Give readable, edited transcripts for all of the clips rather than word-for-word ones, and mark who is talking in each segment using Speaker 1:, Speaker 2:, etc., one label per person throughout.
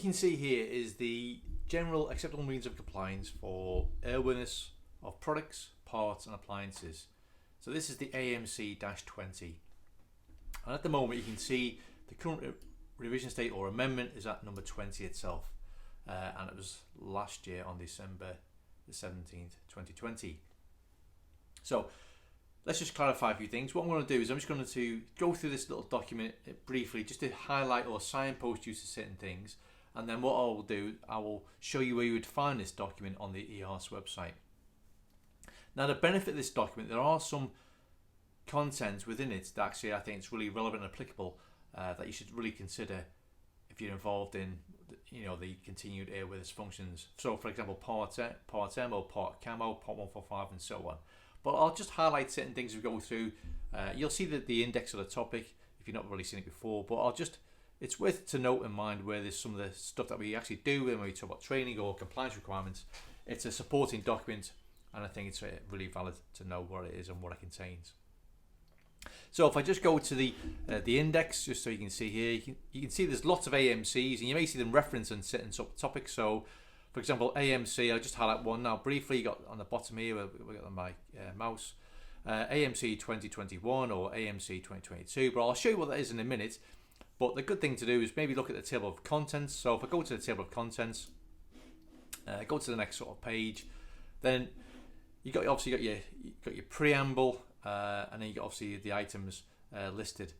Speaker 1: you can see here is the general acceptable means of compliance for airworthiness of products, parts and appliances. So this is the AMC-20. And at the moment you can see the current revision state or amendment is at number 20 itself. And it was last year on December the 17th, 2020. So let's just clarify a few things. What I'm going to do is I'm just going to go through this little document briefly just to highlight or signpost you to certain things. And then what I will do, I will show you where you would find this document on the EARS website. Now, the benefit of this document, there are some content within it that actually I think it's really relevant and applicable that you should really consider if you're involved in the continued airworthiness functions. So for example, Part M or Part Camo, Part 145 and so on. But I'll just highlight certain things we go through. You'll see that the index of the topic if you've not really seen it before, but it's worth to note in mind where there's some of the stuff that we actually do when we talk about training or compliance requirements. It's a supporting document, and I think it's really valid to know what it is and what it contains. So if I just go to the index, just so you can see here, you can see there's lots of AMCs, and you may see them referenced in certain topics. So, for example, AMC, I'll just highlight one now briefly. You got on the bottom here, we got on my mouse, AMC 2021 or AMC 2022. But I'll show you what that is in a minute. But the good thing to do is maybe look at the table of contents. So if I go to the table of contents, go to the next sort of page, then you got your preamble. And then you got obviously the items listed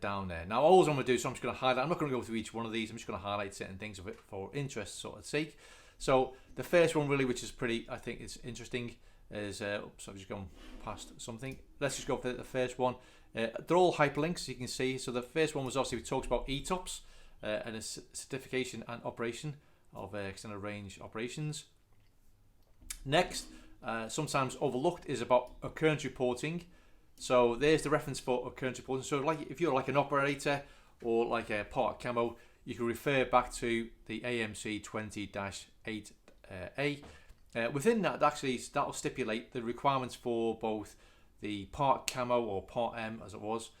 Speaker 1: down there. Now all I'm going to do, so I'm just going to highlight, I'm not going to go through each one of these, I'm just going to highlight certain things of it for interest sort of sake. So the first one really, which is pretty, I think it's interesting, is, so I've just gone past something. Let's just go for the first one. They're all hyperlinks, you can see. So the first one was obviously we talked about ETOPS and a certification and operation of extended range operations. Next, sometimes overlooked is about occurrence reporting. So there's the reference for occurrence reporting. So like if you're like an operator or like a Part Camo, you can refer back to the AMC 20-8A. Within that, actually, that'll stipulate the requirements for both the Part Camo or Part M, as it was,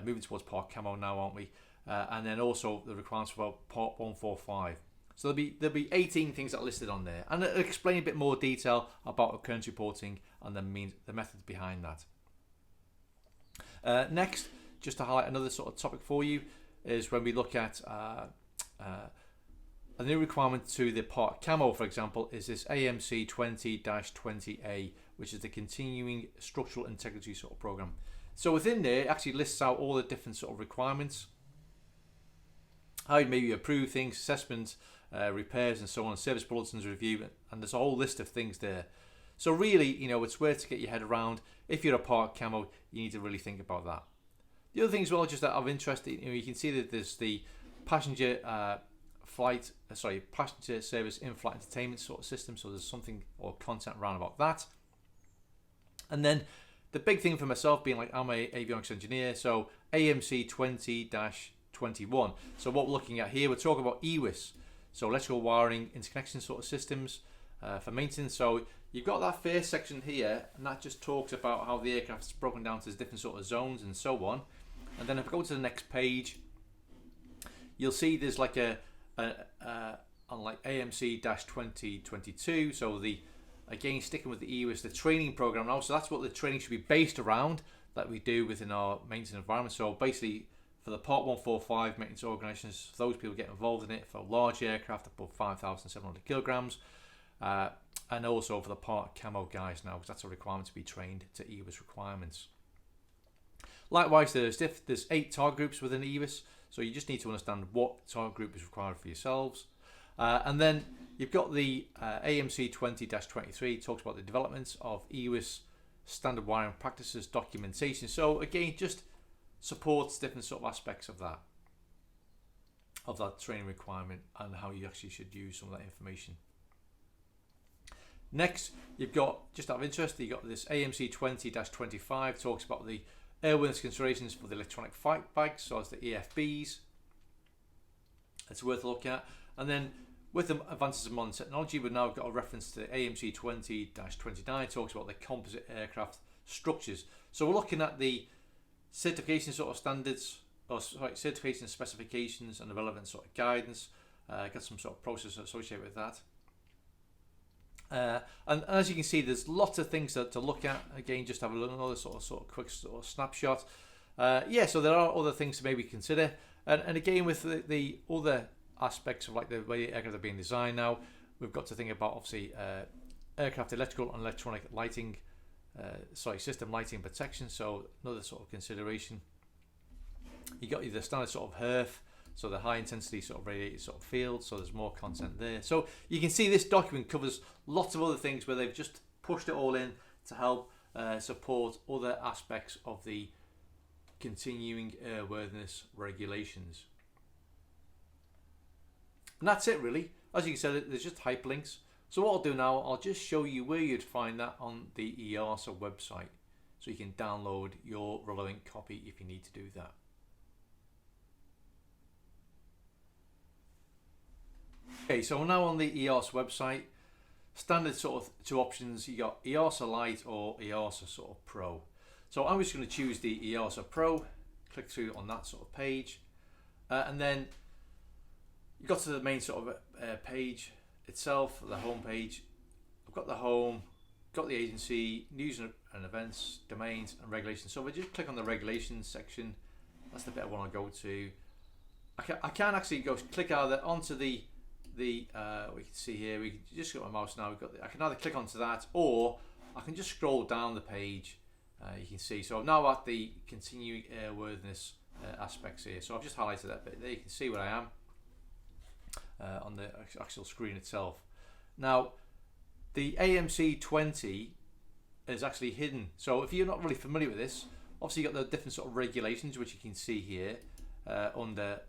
Speaker 1: moving towards Part Camo now, aren't we? And then also the requirements for Part 145. So there'll be 18 things that are listed on there, and it'll explain a bit more detail about occurrence reporting and the methods behind that. Next, just to highlight another sort of topic for you, is when we look at a new requirement to the Part Camo, for example, is this AMC 20-20A, which is the Continuing Structural Integrity sort of program. So within there, it actually lists out all the different sort of requirements, how you maybe approve things, assessments, repairs and so on, service bulletins review, and there's a whole list of things there. So really, it's worth to get your head around. If you're a Part Camo, you need to really think about that. The other thing as well, just that of interest, you can see that there's the passenger passenger service in-flight entertainment sort of system. So there's something or content around about that. And then the big thing for myself being like I'm a avionics engineer, so AMC 20-21. So what we're looking at here, we're talking about EWIS. So electrical wiring, interconnection sort of systems for maintenance. So you've got that first section here, and that just talks about how the aircraft is broken down to different sort of zones and so on. And then if I go to the next page, you'll see there's like on like AMC-2022. So again, sticking with the EWIS, the training program now. So that's what the training should be based around that we do within our maintenance environment. So basically, for the Part 145 maintenance organisations, those people get involved in it for large aircraft above 5,700 kilograms, and also for the Part Camo guys now, because that's a requirement to be trained to EWIS requirements. Likewise, there's 8 target groups within EWIS, so you just need to understand what target group is required for yourselves. And then you've got the AMC 20-23, talks about the development of EWIS standard wiring practices documentation. So again, just supports different sort of aspects of that training requirement and how you actually should use some of that information. Next, you've got, just out of interest, you've got this AMC 20-25, talks about the airworthiness considerations for the electronic flight bags, so as the EFBs. It's worth looking at. And then with the advances in modern technology, we've now got a reference to AMC 20-29, talks about the composite aircraft structures. So we're looking at the certification sort of standards, certification specifications and the relevant sort of guidance Got some sort of process associated with that. And as you can see, there's lots of things to look at. Again, just have another sort of quick sort of snapshot. So there are other things to maybe consider. And again, with the other aspects of like the way aircraft are being designed now, we've got to think about obviously aircraft electrical and electronic lighting, system lighting protection. So another sort of consideration. You got the standard sort of HERF, so the high intensity sort of radiated sort of field. So there's more content there. So you can see this document covers lots of other things where they've just pushed it all in to help support other aspects of the continuing airworthiness regulations. And that's it really. As you can see, there's just hyperlinks. So what I'll do now, I'll just show you where you'd find that on the EASA website, so you can download your relevant copy if you need to do that. Okay, so we're now on the EASA website. Standard sort of two options. You got EASA Lite or EASA sort of Pro. So I'm just going to choose the EASA Pro. Click through on that sort of page, and then you got to the main sort of page itself, the home page. I've got the home, got the agency, news and events, domains and regulations. So if I just click on the regulations section, that's the bit I want to go to. I can actually go click either onto the we can see here, we can just got my mouse now, I can either click onto that, or I can just scroll down the page. You can see, so I'm now at the continuing airworthiness aspects here. So I've just highlighted that bit there. You can see where I am on the actual screen itself. Now, the AMC 20 is actually hidden. So if you're not really familiar with this, obviously you've got the different sort of regulations, which you can see here under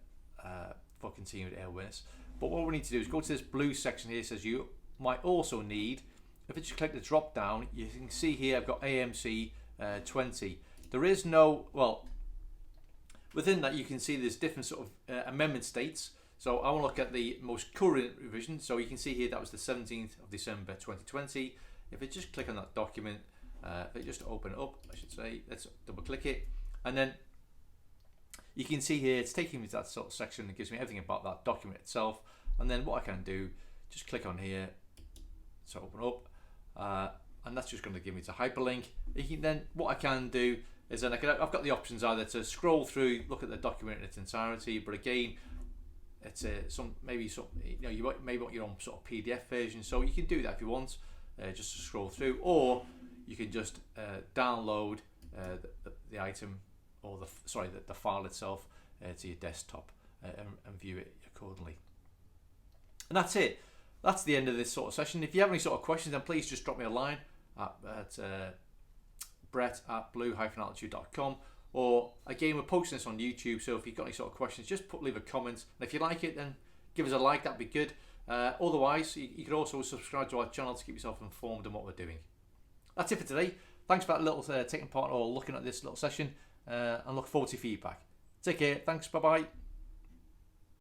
Speaker 1: for continuing airworthiness. But what we need to do is go to this blue section here. It says you might also need, if you just click the drop down, you can see here I've got AMC 20. There is no, well, within that you can see there's different sort of amendment states. So I want to look at the most current revision. So you can see here that was the 17th of December 2020. If I just click on that document, if I just open it up, I should say, let's double click it, and then you can see here it's taking me to that sort of section that gives me everything about that document itself. And then what I can do, just click on here to open up, and that's just going to give me to hyperlink. You can then, what I can do is then I've got the options either to scroll through, look at the document in its entirety, but again, it's you may want your own sort of PDF version, so you can do that if you want, just to scroll through, or you can just download the item or the file itself to your desktop and view it accordingly. And that's it. That's the end of this sort of session. If you have any sort of questions, then please just drop me a line at brett@blue-altitude.com, or again, we're posting this on YouTube, so if you've got any sort of questions, just leave a comment, and if you like it, then give us a like, that'd be good. Otherwise, you could also subscribe to our channel to keep yourself informed on what we're doing. That's it for today. Thanks for that little taking part or looking at this little session, and look forward to feedback. Take care. Thanks. Bye bye.